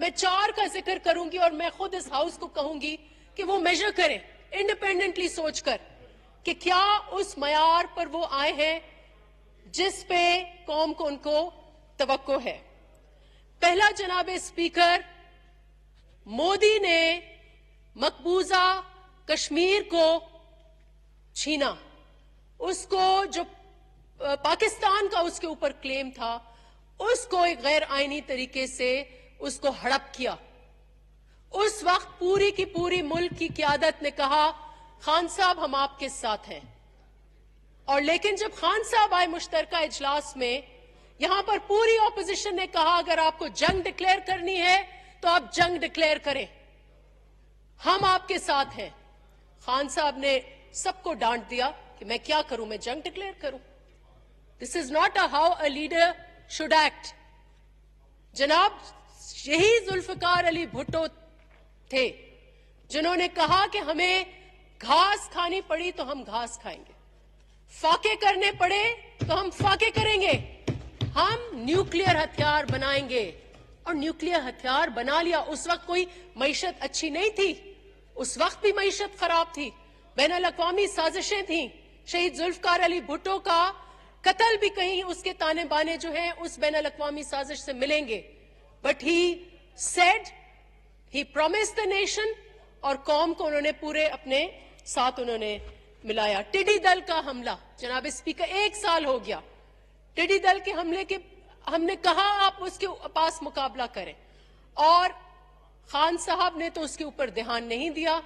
मैं 4 का जिक्र करूंगी और मैं खुद इस हाउस को कहूंगी कि वो मेजर करें इंडिपेंडेंटली सोचकर कि क्या उस मयार पर वो आए हैं जिस पे कौम को उनको तवक्को है। पहला, जनाब स्पीकर, मोदी ने मकबूजा कश्मीर को छीना, उसको जो पाकिस्तान का उसके ऊपर क्लेम था उसको एक गैर आईनी तरीके से उसको हड़प किया। उस वक्त पूरी की पूरी मुल्क की क़यादत ने कहा खान साहब हम आपके साथ हैं, और लेकिन जब खान साहब आए मुश्तरका इजलास में, यहां पर पूरी ऑपोजिशन ने कहा अगर आपको जंग डिक्लेयर करनी है तो आप जंग डिक्लेयर करें, हम आपके साथ हैं। खान साहब ने सबको डांट दिया कि मैं क्या करूं, मैं जंग डिक्लेयर करूं। This is not how a leader should act. जनाब यही जुल्फकार अली भुट्टो थे जिन्होंने कहा कि हमें घास खानी पड़ी तो हम घास खाएंगे, फाके करने पड़े तो हम फाके करेंगे, हम न्यूक्लियर हथियार बनाएंगे। और न्यूक्लियर हथियार बना लिया। उस वक्त कोई मईशत अच्छी नहीं थी, उस वक्त भी मईशत खराब थी, बैनुल अक़वामी साजिशें थीं। शहीद जुल्फकार अली भुट्टो का कत्ल भी कहीं उसके ताने बाने जो हैं उस बैनुल अक़वामी साजिश से मिलेंगे। But he said, he promised the nation, और कौम को उन्होंने पूरे अपने साथ उन्होंने मिलाया। टिड्डी दल का हमला, जनाब स्पीकर 1 साल हो गया टिड्डी दल के हमले के, हमने कहा आप उसके पास मुकाबला करें, और खान साहब ने तो उसके ऊपर ध्यान नहीं दिया।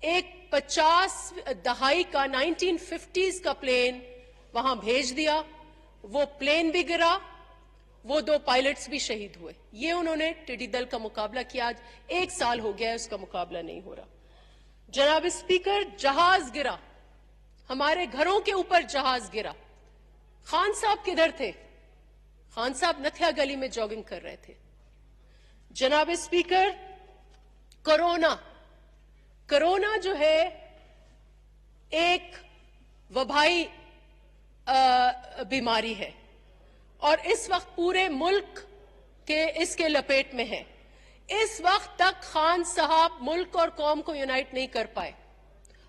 एक 50 दहाई का 1950s का प्लेन वहां भेज दिया, वो प्लेन भी गिरा, वो 2 पायलट्स भी शहीद हुए। ये उन्होंने टिड्डी दल का मुकाबला किया। आज 1 साल हो गया है उसका मुकाबला नहीं हो रहा। जनाब स्पीकर, जहाज गिरा, हमारे घरों के ऊपर जहाज गिरा। खान साहब किधर थे? खान साहब नथिया गली में जॉगिंग कर रहे थे। जनाब स्पीकर, कोरोना जो है एक वबाई बीमारी है और इस वक्त पूरे मुल्क के इसके लपेट में है। इस वक्त तक खान साहब मुल्क और कौम को यूनाइट नहीं कर पाए,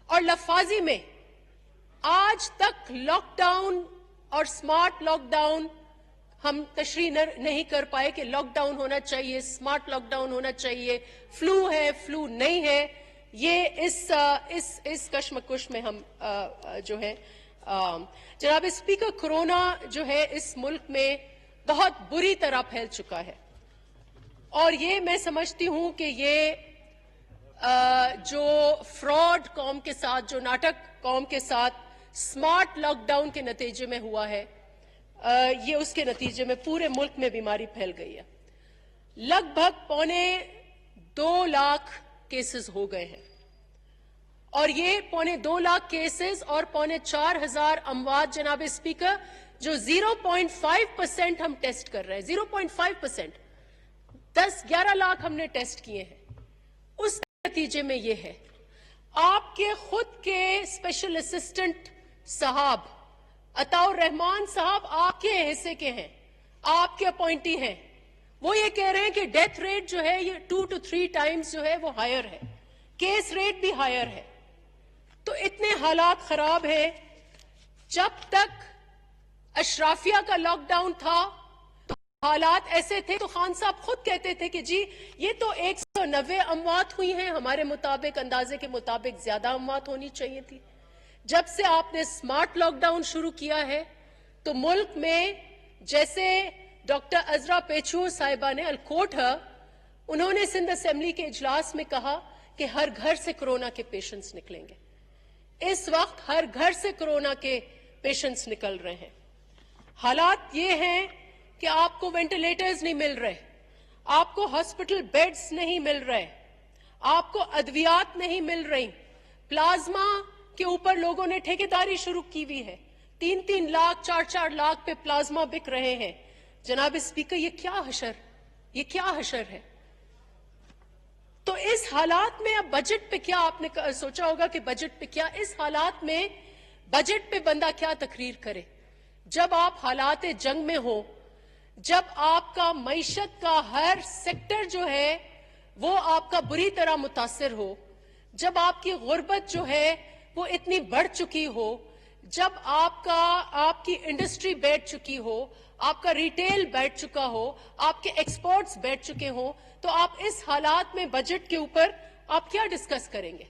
और लफाजी में आज तक लॉकडाउन और स्मार्ट लॉकडाउन हम तशरीह नहीं कर पाए कि लॉकडाउन होना चाहिए, स्मार्ट लॉकडाउन होना चाहिए, फ्लू है, फ्लू नहीं है। ये इस कश्मकुश में हम जो है जनाब स्पीकर, कोरोना जो है इस मुल्क में बहुत बुरी तरह फैल चुका है, और ये मैं समझती हूं कि ये जो फ्रॉड कौम के साथ, जो नाटक कौम के साथ स्मार्ट लॉकडाउन के नतीजे में हुआ है, ये उसके नतीजे में पूरे मुल्क में बीमारी फैल गई है। लगभग 2.25 लाख केसेस हो गए हैं, और ये 2.25 लाख केसेस और 4,500 अमवात जनाब स्पीकर, जो 0.5% हम टेस्ट कर रहे हैं, 0.5%, 10-11 लाख हमने टेस्ट किए हैं। उस नतीजे में ये है, आपके खुद के स्पेशल असिस्टेंट साहब अताउर रहमान साहब आपके हिस्से के हैं, आपके अपॉइंटी हैं, वो ये कह रहे हैं कि डेथ रेट जो है ये 2 to 3 टाइम्स जो है वो हायर है, केस रेट भी हायर है। तो इतने हालात खराब है। जब तक अशराफिया का लॉकडाउन था तो हालात ऐसे थे, तो खान साहब खुद कहते थे कि जी ये तो 190 अमवात हुई हैं, हमारे मुताबिक, अंदाजे के मुताबिक ज्यादा अमवात होनी चाहिए थी। जब से आपने स्मार्ट लॉकडाउन शुरू किया है तो मुल्क में, जैसे डॉक्टर अजरा पेचूर साहिबा ने अलकोट है, उन्होंने सिंध असेंबली के इजलास में कहा कि हर घर से कोरोना के पेशेंट्स निकलेंगे। इस वक्त हर घर से कोरोना के पेशेंट्स निकल रहे हैं। हालात ये हैं कि आपको वेंटिलेटर्स नहीं मिल रहे, आपको हॉस्पिटल बेड्स नहीं मिल रहे, आपको अद्वियात नहीं मिल रही, प्लाज्मा के ऊपर लोगों ने ठेकेदारी शुरू की हुई है, 3-3 लाख 4-4 लाख पे प्लाज्मा बिक रहे हैं। जनाब स्पीकर, ये क्या हशर है? तो इस हालात में अब बजट पे क्या, आपने सोचा होगा कि बजट पे क्या, इस हालात में बजट पे बंदा क्या तकरीर करे? जब आप हालात जंग में हो, जब आपका मईशत का हर सेक्टर जो है वो आपका बुरी तरह मुतासिर हो, जब आपकी गुर्बत जो है वो इतनी बढ़ चुकी हो, जब आपकी इंडस्ट्री बैठ चुकी हो, आपका रिटेल बैठ चुका हो, आपके एक्सपोर्ट्स बैठ चुके हो, तो आप इस हालात में बजट के ऊपर आप क्या डिस्कस करेंगे?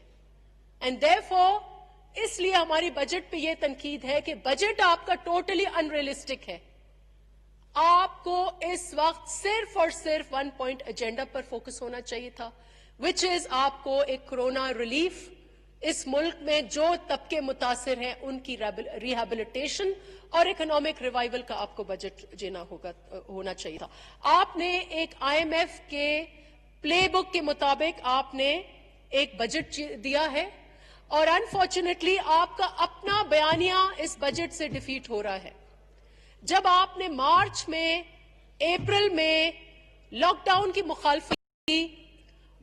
एंड देयरफॉर इसलिए हमारी बजट पे ये तनकीद है कि बजट आपका टोटली अनरियलिस्टिक है। आपको इस वक्त सिर्फ और सिर्फ 1 पॉइंट एजेंडा पर फोकस होना चाहिए था, विच इज आपको एक कोरोना रिलीफ, इस मुल्क में जो तबके मुतासिर हैं उनकी रिहैबिलिटेशन और इकोनॉमिक रिवाइवल का आपको बजट होना चाहिए था। आपने एक IMF के प्लेबुक के मुताबिक आपने एक बजट दिया है और अनफॉर्चुनेटली आपका अपना बयानिया इस बजट से डिफीट हो रहा है। जब आपने मार्च में, अप्रैल में लॉकडाउन की मुखालफत की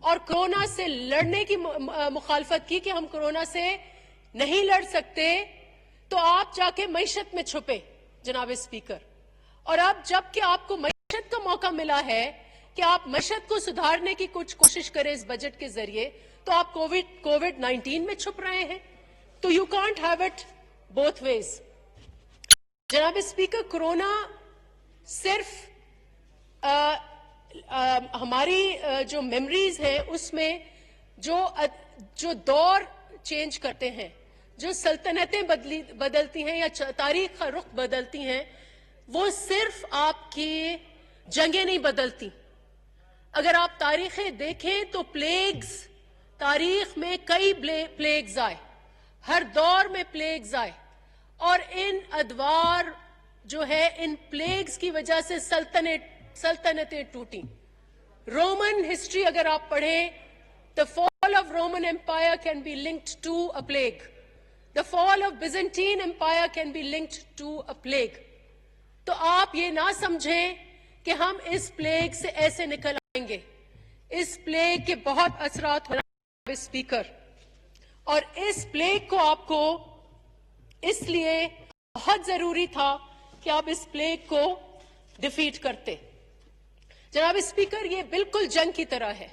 और कोरोना से लड़ने की मुखालफत की कि हम कोरोना से नहीं लड़ सकते, तो आप जाके मईशत में छुपे जनाब स्पीकर। और अब जबकि आपको मईशत का मौका मिला है कि आप मईशत को सुधारने की कुछ कोशिश करें इस बजट के जरिए, तो आप कोविड-19 में छुप रहे हैं। तो you can't have it both ways. जनाब स्पीकर, कोरोना सिर्फ हमारी जो मेमोरीज हैं उसमें जो दौर चेंज करते हैं, जो सल्तनतें बदलती हैं या तारीख का रुख बदलती हैं, वो सिर्फ आपकी जंगें नहीं बदलती। अगर आप तारीखें देखें तो प्लेग्स, तारीख में कई प्लेग्स आए, हर दौर में प्लेग्स आए, और इन अदवार जो है, इन प्लेग्स की वजह से सल्तनतें टूटी। रोमन हिस्ट्री अगर आप पढ़ें, the fall of Roman empire can be linked to a plague, the fall of Byzantine empire can be linked to a plague. तो आप ये ना समझें कि हम इस प्लेग से ऐसे निकल आएंगे। इस प्लेग के बहुत असरात होना स्पीकर, और इस प्लेग को आपको इसलिए बहुत जरूरी था कि आप इस प्लेग को डिफीट करते। जनाब स्पीकर, ये बिल्कुल जंग की तरह है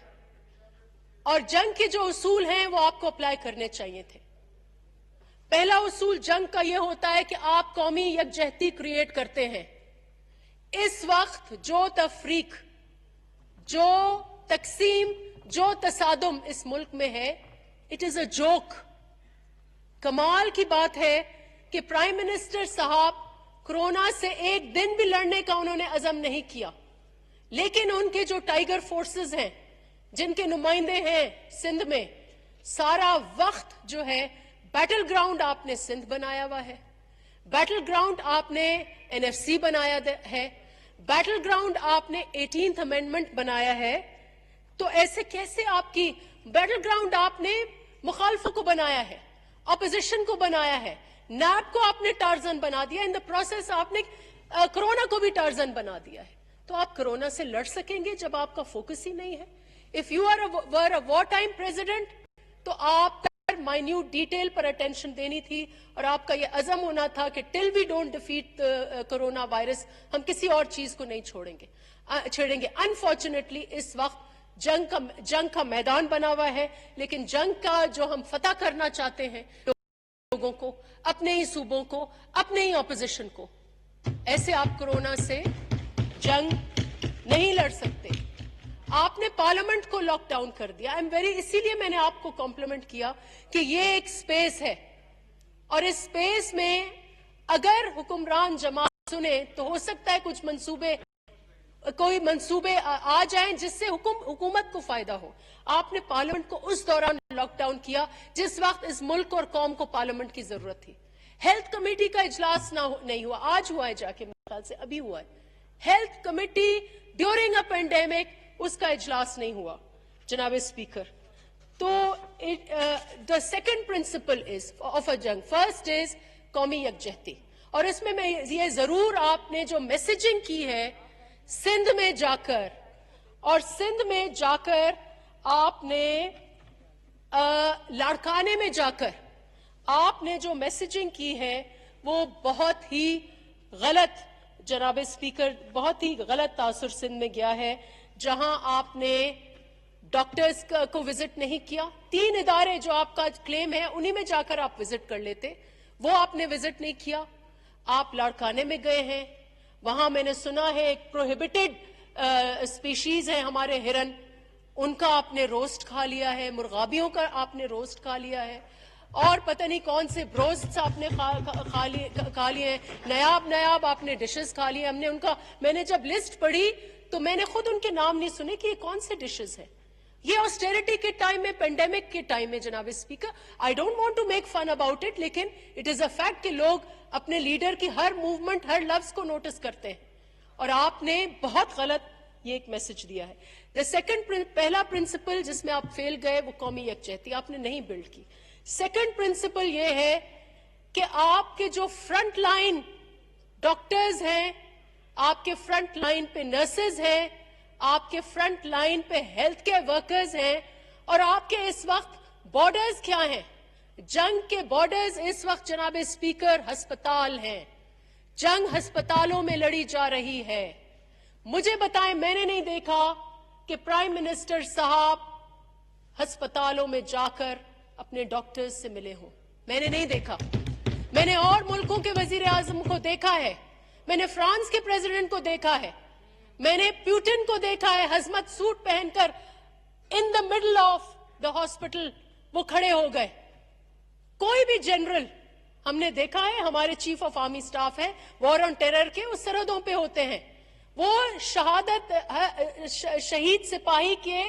और जंग के जो उसूल हैं वो आपको अप्लाई करने चाहिए थे। पहला उसूल जंग का यह होता है कि आप कौमी यकजहती क्रिएट करते हैं। इस वक्त जो तफरीक, जो तकसीम, जो तसादुम इस मुल्क में है, इट इज अ जोक। कमाल की बात है कि प्राइम मिनिस्टर साहब कोरोना से एक दिन भी लड़ने का उन्होंने अज़म नहीं किया, लेकिन उनके जो टाइगर फोर्सेस हैं, जिनके नुमाइंदे हैं सिंध में, सारा वक्त जो है बैटल ग्राउंड आपने सिंध बनाया हुआ है, बैटल ग्राउंड आपने NFC बनाया है, बैटल ग्राउंड आपने 18th अमेंडमेंट बनाया है। तो ऐसे कैसे आपकी बैटल ग्राउंड आपने मुखालफों को बनाया है, ऑपोजिशन को बनाया है, नैब को आपने टार्जन बना दिया, इन द प्रोसेस आपने कोरोना को भी टार्जन बना दिया है। तो आप कोरोना से लड़ सकेंगे जब आपका फोकस ही नहीं है? If you were a war time president, तो आप माइन्यूट डिटेल पर अटेंशन देनी थी और आपका यह अज़म होना था कि till we don't defeat corona virus, हम किसी और चीज को नहीं छेड़ेंगे। अनफॉर्चुनेटली इस वक्त जंग का मैदान बना हुआ है, लेकिन जंग का जो हम फतह करना चाहते हैं, लोगों को, अपने ही सूबों को, अपने ही ऑपोजिशन को, ऐसे आप कोरोना से जंग नहीं लड़ सकते। आपने पार्लियामेंट को लॉकडाउन कर दिया। इसीलिए मैंने आपको कॉम्प्लीमेंट किया कि ये एक स्पेस है और इस स्पेस में अगर हुक्मरान जमात सुने तो हो सकता है कोई मंसूबे आ जाएं जिससे हुकूमत को फायदा हो। आपने पार्लियामेंट को उस दौरान लॉकडाउन किया जिस वक्त इस मुल्क और कौम को पार्लियामेंट की जरूरत थी। हेल्थ कमेटी का इजलास नहीं हुआ, आज हुआ है जाके, मेरे ख्याल से अभी हुआ है। Health committee during a pandemic, उसका इजलास नहीं हुआ जनाब स्पीकर। तो the second principle is of a जंग, फर्स्ट इज कौमी यकजहती, और इसमें मैं ये जरूर आपने जो मैसेजिंग की है सिंध में जाकर, और सिंध में जाकर आपने लाड़काने में जाकर आपने जो मैसेजिंग की है वो बहुत ही गलत जनाब स्पीकर, बहुत ही गलत तासुर सिंध में गया है, जहां आपने डॉक्टर्स को विजिट नहीं किया। 3 इदारे जो आपका क्लेम है उन्हीं में जाकर आप विजिट कर लेते, वो आपने विजिट नहीं किया। आप लाड़काने में गए हैं, वहां मैंने सुना है एक प्रोहिबिटेड स्पीशीज है हमारे हिरन, उनका आपने रोस्ट खा लिया है, मुर्गाबियों का आपने रोस्ट खा लिया है, और पता नहीं कौन से ब्रोस्ट्स आपने खा लिए हैं, नयाब आपने डिशेस खा लिए। मैंने जब लिस्ट पढ़ी तो मैंने खुद उनके नाम नहीं सुने कि ये कौन से डिशेस हैं। ये ऑस्टेरिटी के टाइम में, पेंडेमिक के टाइम में जनाब speaker, I don't want to make fun about it, लेकिन इट इज अ फैक्ट कि लोग अपने लीडर की हर मूवमेंट, हर लफ्ज को नोटिस करते हैं, और आपने बहुत गलत ये एक मैसेज दिया है। पहला प्रिंसिपल जिसमें आप फेल गए वो कौमी यकजहती आपने नहीं बिल्ड की। सेकंड प्रिंसिपल ये है कि आपके जो फ्रंट लाइन डॉक्टर्स हैं, आपके फ्रंट लाइन पे नर्सेज हैं, आपके फ्रंट लाइन पे हेल्थ केयर वर्कर्स हैं, और आपके इस वक्त बॉर्डर्स क्या हैं? जंग के बॉर्डर्स इस वक्त जनाब स्पीकर अस्पताल हैं। जंग अस्पतालों में लड़ी जा रही है। मुझे बताएं, मैंने नहीं देखा कि प्राइम मिनिस्टर साहब अस्पतालों में जाकर अपने डॉक्टर्स से मिले हों। मैंने नहीं देखा। मैंने और मुल्कों के वजीर आजम को देखा है, मैंने फ्रांस के प्रेसिडेंट को देखा है, मैंने प्यूटिन को देखा है, हजमत सूट पहनकर in the middle of the hospital वो खड़े हो गए। कोई भी जनरल हमने देखा है, हमारे चीफ ऑफ आर्मी स्टाफ है, वॉर ऑन टेरर के, वो सरहदों पे होते हैं, वो शहीद सिपाही के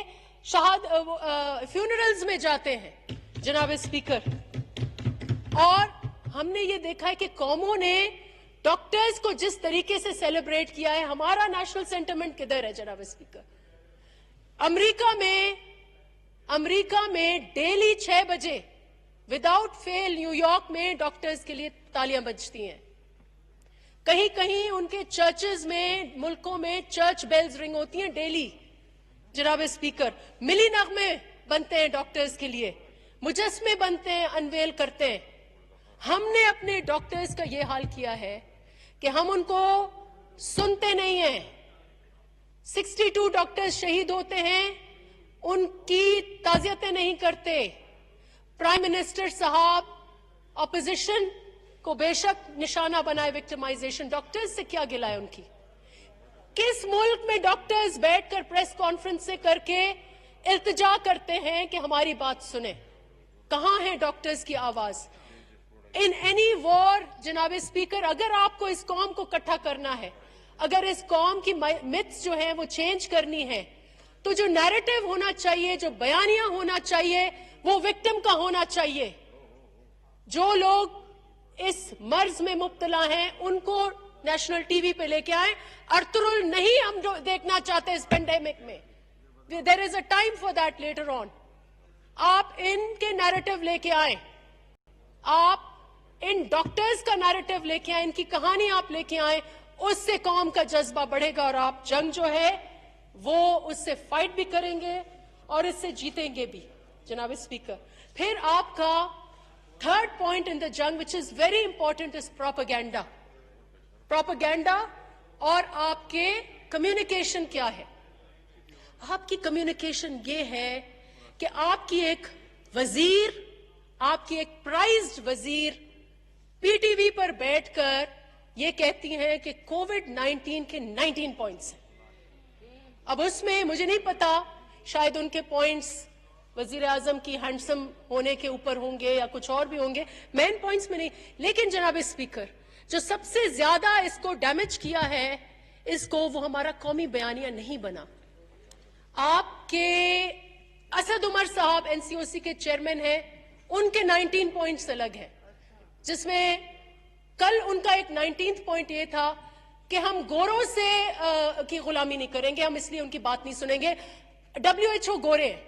फ्यूनरल्स में जाते हैं जनाब स्पीकर। और हमने ये देखा है कि कौमों ने डॉक्टर्स को जिस तरीके से सेलिब्रेट किया है, हमारा नेशनल सेंटिमेंट किधर है जनाब स्पीकर? अमेरिका में डेली 6 बजे विदाउट फेल न्यूयॉर्क में डॉक्टर्स के लिए तालियां बजती हैं। कहीं कहीं उनके चर्चेज में, मुल्कों में चर्च बेल्स रिंग होती हैं डेली जनाब स्पीकर। मिली नगमे बनते हैं डॉक्टर्स के लिए, मुजस्मे बनते हैं, अनवेल करते हैं। हमने अपने डॉक्टर्स का ये हाल किया है कि हम उनको सुनते नहीं हैं। 62 डॉक्टर्स शहीद होते हैं, उनकी ताज़ियतें नहीं करते। प्राइम मिनिस्टर साहब ऑपोजिशन को बेशक निशाना बनाए विक्टिमाइजेशन, डॉक्टर्स से क्या गिला है उनकी? किस मुल्क में डॉक्टर्स बैठकर प्रेस कॉन्फ्रेंस से करके इल्तिजा करते हैं कि हमारी बात सुने? कहां है डॉक्टर्स की आवाज? इन एनी वॉर जनाब स्पीकर, अगर आपको इस कौम को इकट्ठा करना है, अगर इस कौम की मिथ्स जो है वो चेंज करनी है, तो जो नैरेटिव होना चाहिए, जो बयानिया होना चाहिए, वो विक्टिम का होना चाहिए। जो लोग इस मर्ज में मुब्तला हैं उनको नेशनल टीवी पे लेके आए। अर्तुरुल नहीं हम जो देखना चाहते इस पेंडेमिक में, there is a time for that later on. आप इनके नैरेटिव लेके आए, आप इन डॉक्टर्स का नैरेटिव लेके आए, इनकी कहानी आप लेके आए, उससे कौम का जज्बा बढ़ेगा और आप जंग जो है वो उससे फाइट भी करेंगे और इससे जीतेंगे भी जनाब स्पीकर। फिर आपका थर्ड पॉइंट इन द जंग which is very important is propaganda. Propaganda और आपके कम्युनिकेशन क्या है? आपकी कम्युनिकेशन ये है कि आपकी एक वजीर, आपकी एक प्राइज्ड वजीर पीटीवी पर बैठकर ये कहती हैं कि कोविड-19 के 19 पॉइंट्स हैं। अब उसमें मुझे नहीं पता, शायद उनके पॉइंट्स वजीर आजम की हैंडसम होने के ऊपर होंगे या कुछ और भी होंगे, मेन पॉइंट्स में नहीं। लेकिन जनाब स्पीकर, जो सबसे ज्यादा इसको डैमेज किया है, इसको वो हमारा कौमी बयानिया नहीं बना। आपके असद उमर साहब एनसीओसी के चेयरमैन हैं, उनके 19 पॉइंट्स अलग हैं, जिसमें कल उनका एक 19th पॉइंट ये था कि हम गोरों से की गुलामी नहीं करेंगे, हम इसलिए उनकी बात नहीं सुनेंगे। WHO गोरे हैं,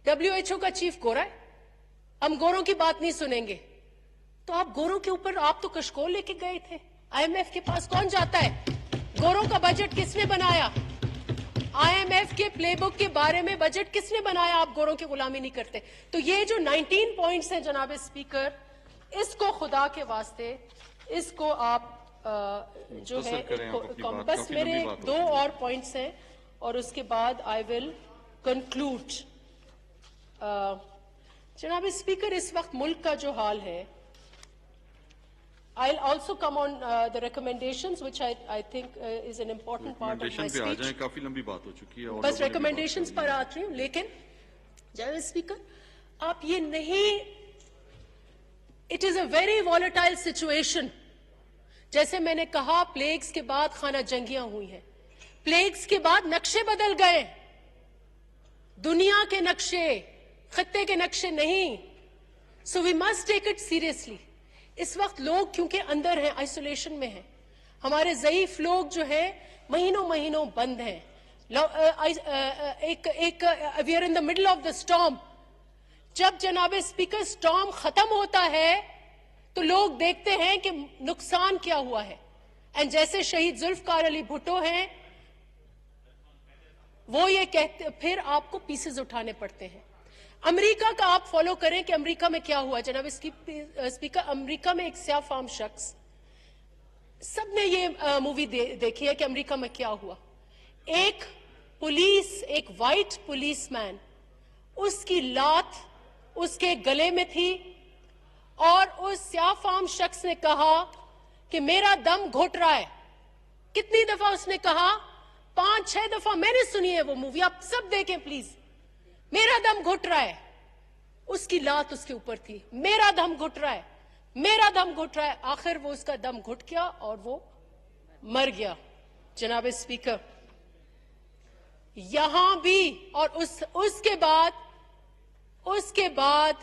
WHO का चीफ गोरा है, हम गोरों की बात नहीं सुनेंगे। तो आप गोरों के ऊपर, आप तो कशकोल लेके गए थे, IMF के पास कौन जाता है? गोरों का बजट किसने बनाया? IMF के प्लेबुक के बारे में बजट किसने बनाया? आप गोरों की गुलामी नहीं करते। तो ये जो 19 पॉइंट्स हैं जनाब स्पीकर, इसको खुदा के वास्ते, इसको आप جو ہے بس میرے 2 اور پوائنٹس ہیں اور اس کے بعد آئی ول کنکلوڈ. جناب اسپیکر, اس وقت ملک کا جو حال ہے, I'll also come on the recommendations, which I think is an important part of my speech. کافی لمبی بات ہو چکی ہے, بس recommendations پر آتی ہوں. لیکن جناب اسپیکر, آپ یہ نہیں, it is a very volatile situation. جیسے میں نے کہا, پلیگز کے بعد خانہ جنگیاں ہوئی ہیں, پلیگز کے بعد نقشے بدل گئے, دنیا کے نقشے, خطے کے نقشے نہیں. So we must take it seriously. اس وقت لوگ کیونکہ اندر ہیں, آئسولیشن میں ہیں, ہمارے ضعیف لوگ جو ہے مہینوں مہینوں بند ہیں. we are in the middle of the storm. جب جناب اسپیکر اسٹارم ختم ہوتا ہے تو لوگ دیکھتے ہیں کہ نقصان کیا ہوا ہے. اینڈ جیسے شہید ذوالفقار علی بھٹو ہیں, وہ یہ کہتے, پھر آپ کو پیسز اٹھانے پڑتے ہیں. امریکہ کا آپ فالو کریں کہ امریکہ میں کیا ہوا. جناب اسپیکر, امریکہ میں ایک سیاہ فام شخص, سب نے یہ مووی دیکھی ہے کہ امریکہ میں کیا ہوا. ایک پولیس, ایک وائٹ پولیس مین, اس کی لات اس کے گلے میں تھی, اور اس سیاہ فام شخص نے کہا کہ میرا دم گھٹ رہا ہے. کتنی دفعہ اس نے کہا؟ 5-6 دفعہ. میں نے سنی ہے وہ مووی, آپ سب دیکھیں پلیز. میرا دم گھٹ رہا ہے, اس کی لات اس کے اوپر تھی, میرا دم گھٹ رہا ہے, میرا دم گھٹ رہا ہے. آخر وہ اس کا دم گھٹ گیا اور وہ مر گیا. جناب اسپیکر, یہاں بھی, اور اس کے بعد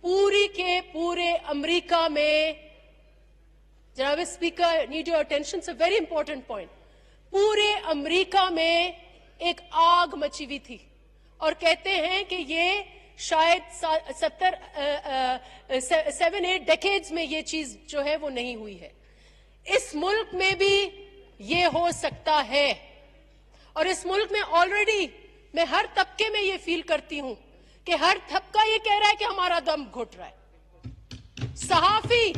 پوری کے پورے امریکہ میں, جناب speaker, need your attention, it's a very important point. پورے امریکہ میں ایک آگ مچی ہوئی تھی, اور کہتے ہیں کہ یہ شاید 7-8 ڈیکیڈز میں یہ چیز جو ہے وہ نہیں ہوئی ہے. اس ملک میں بھی یہ ہو سکتا ہے, اور اس ملک میں آلریڈی میں ہر طبقے میں یہ فیل کرتی ہوں کہ ہر طبقہ یہ کہہ رہا ہے کہ ہمارا دم گھٹ رہا ہے. صحافی,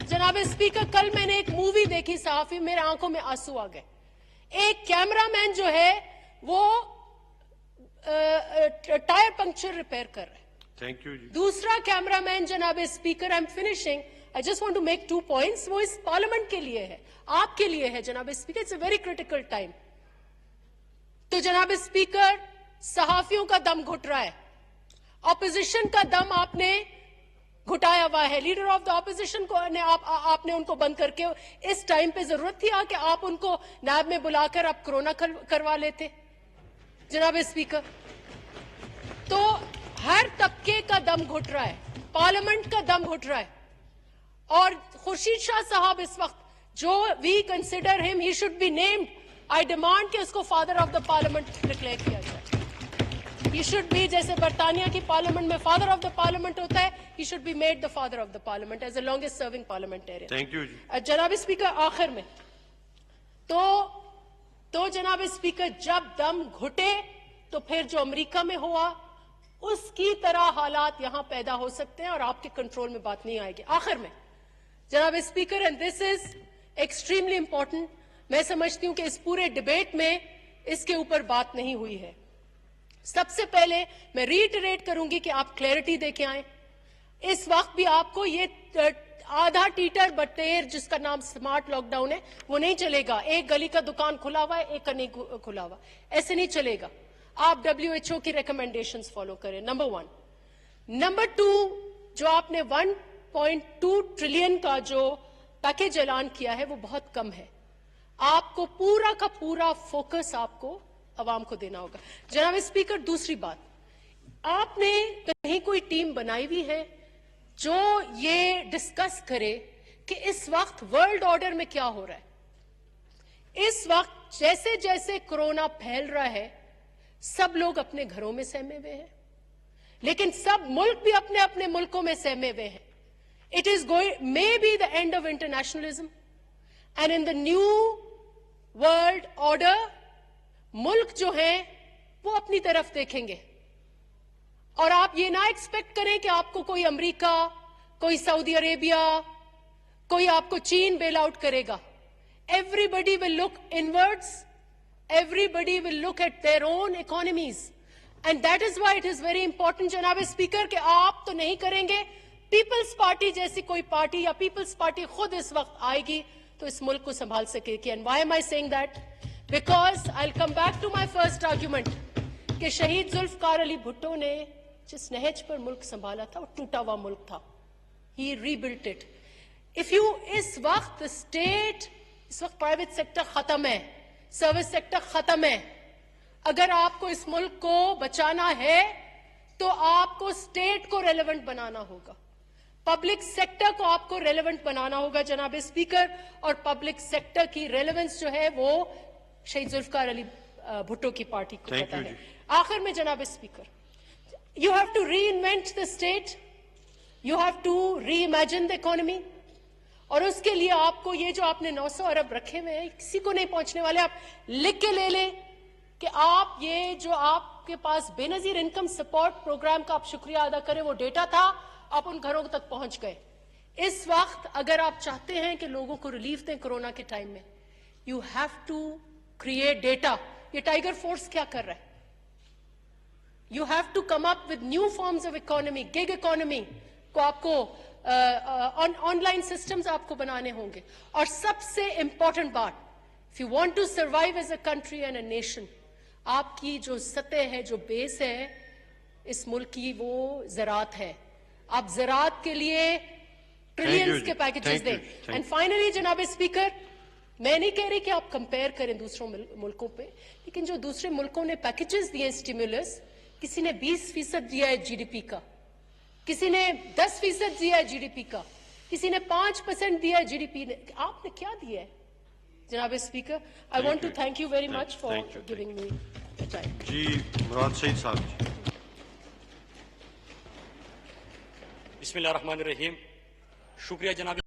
جناب اسپیکر, کل میں نے ایک مووی دیکھی, صحافی, میرے آنکھوں میں آنسو آ گئے. ایک کیمرہ مین جو ہے وہ ٹائر پنکچر ریپیئر کر رہے ہیں. Thank you. دوسرا کیمرہ مین, جناب speaker, I am finishing, I just want to make 2 points, وہ اس پارلیمنٹ کے لیے ہے, آپ کے لیے ہے. جناب speaker, it's a very critical time. تو جناب اسپیکر, صحافیوں کا دم گھٹ رہا ہے, اپوزیشن کا دم آپ نے گھٹایا ہوا ہے. لیڈر آف دا اپوزیشن کو آپ نے ان کو بند کر کے, اس ٹائم پہ ضرورت تھی کہ آپ ان کو نیب میں بلا کر آپ کرونا کروا لیتے. جناب اسپیکر, تو ہر طبقے کا دم گھٹ رہا ہے, پارلیمنٹ کا دم گھٹ رہا ہے. اور خورشید شاہ صاحب اس وقت, جو we consider him, he should be named. I demand کہ اس کو father of the parliament declare کیا جائے. He should be, جیسے برطانیہ کی پارلیمنٹ میں فادر آف دا پارلیمنٹ ہوتا ہے, he should be made the father of the parliament as the longest serving parliamentarian. Thank you. جناب اسپیکر, آخر میں تو جناب اسپیکر, جب دم گھٹے تو پھر جو امریکہ میں ہوا اس کی طرح حالات یہاں پیدا ہو سکتے ہیں, اور آپ کے کنٹرول میں بات نہیں آئے گی. آخر میں جناب speaker, and this is extremely important, میں سمجھتی ہوں کہ اس پورے ڈیبیٹ میں اس کے اوپر بات نہیں ہوئی ہے. سب سے پہلے میں ریٹریٹ کروں گی کہ آپ کلیئرٹی دے کے آئیں. اس وقت بھی آپ کو یہ آدھا ٹیٹر بٹیر جس کا نام سمارٹ لاک ڈاؤن ہے وہ نہیں چلے گا. ایک گلی کا دکان کھلا ہوا ہے, ایک کا نہیں کھلا ہوا, ایسے نہیں چلے گا. آپ WHO کی ریکمنڈیشنز فالو کریں, نمبر 1. نمبر 2, جو آپ نے 1.2 ٹریلین کا جو پیکیج اعلان کیا ہے وہ بہت کم ہے. آپ کو پورا کا پورا فوکس آپ کو عوام کو دینا ہوگا. جناب اسپیکر, دوسری بات, آپ نے کہیں کوئی ٹیم بنائی ہوئی ہے جو یہ ڈسکس کرے کہ اس وقت ورلڈ آرڈر میں کیا ہو رہا ہے؟ اس وقت جیسے جیسے کورونا پھیل رہا ہے سب لوگ اپنے گھروں میں سہمے ہوئے ہیں, لیکن سب ملک بھی اپنے اپنے ملکوں میں سہمے ہوئے ہیں. It is may be the end of internationalism, and in the new world order ملک جو ہیں وہ اپنی طرف دیکھیں گے, اور آپ یہ نہ ایکسپیکٹ کریں کہ آپ کو کوئی امریکہ, کوئی سعودی عربیہ, کوئی آپ کو چین بیل آؤٹ کرے گا. Everybody will look inwards. Everybody will look at their own economies. And that is why it is very important, جناب اسپیکر, کہ آپ تو نہیں کریں گے. پیپلز پارٹی جیسی کوئی پارٹی یا پیپلز پارٹی خود اس وقت آئے گی تو اس ملک کو سنبھال سکے گی. And why am I saying that? Because I'll come back to my first argument کہ شہید ذوالفقار علی بھٹو نے جس نہج پر ملک سنبھالا تھا وہ ٹوٹا ہوا ملک تھا. He rebuilt it. If you اس وقت اسٹیٹ اس وقت پرائیویٹ سیکٹر ختم ہے, سروس سیکٹر ختم ہے. اگر آپ کو اس ملک کو بچانا ہے تو آپ کو اسٹیٹ کو ریلیونٹ بنانا ہوگا, پبلک سیکٹر کو آپ کو ریلیونٹ بنانا ہوگا جناب اسپیکر. اور پبلک سیکٹر کی ریلیونس جو ہے وہ شہید ذوالفقار علی بھٹو کی پارٹی کو پتا ہے. آخر میں جناب speaker, you have to reinvent the state, you have to reimagine the economy. اور اس کے لیے آپ کو یہ جو آپ نے 900 ارب رکھے ہوئے ہیں کسی کو نہیں پہنچنے والے. آپ لکھ کے لے لیں کہ آپ یہ جو آپ کے پاس بے نظیر انکم سپورٹ پروگرام کا آپ شکریہ ادا کریں, وہ ڈیٹا تھا, آپ ان گھروں تک پہنچ گئے. اس وقت اگر آپ چاہتے ہیں کہ لوگوں کو ریلیف دیں کورونا کے ٹائم میں, you have to create data. یہ ٹائیگر فورس کیا کر رہا ہے؟ You have to come up with new forms of economy. Gig economy کو آپ کو آن لائن سسٹمز آپ کو بنانے ہوں گے. اور سب سے امپورٹنٹ بات, if you want to survive as a country and a nation, آپ کی جو سطح ہے, جو بیس ہے اس ملک کی, وہ زراعت ہے. آپ زراعت کے لیے ٹریلینز کے پیکیجز دیں. اینڈ فائنلی جناب اسپیکر, میں نہیں کہہ رہی کہ آپ کمپیئر کریں دوسروں ملکوں پہ, لیکن جو دوسرے ملکوں نے پیکیجز دیے اسٹیمولس, کسی نے 20% دیا ہے جی ڈی پی کا, کسی نے 10% دیا ہے جی ڈی پی کا, کسی نے 5% دیا ہے جی ڈی پی. آپ نے کیا دیا ہے جناب speaker? I want to thank you very much for giving me the time. جی مراد سعید صاحب. بسم اللہ الرحمن الرحیم. شکریہ جناب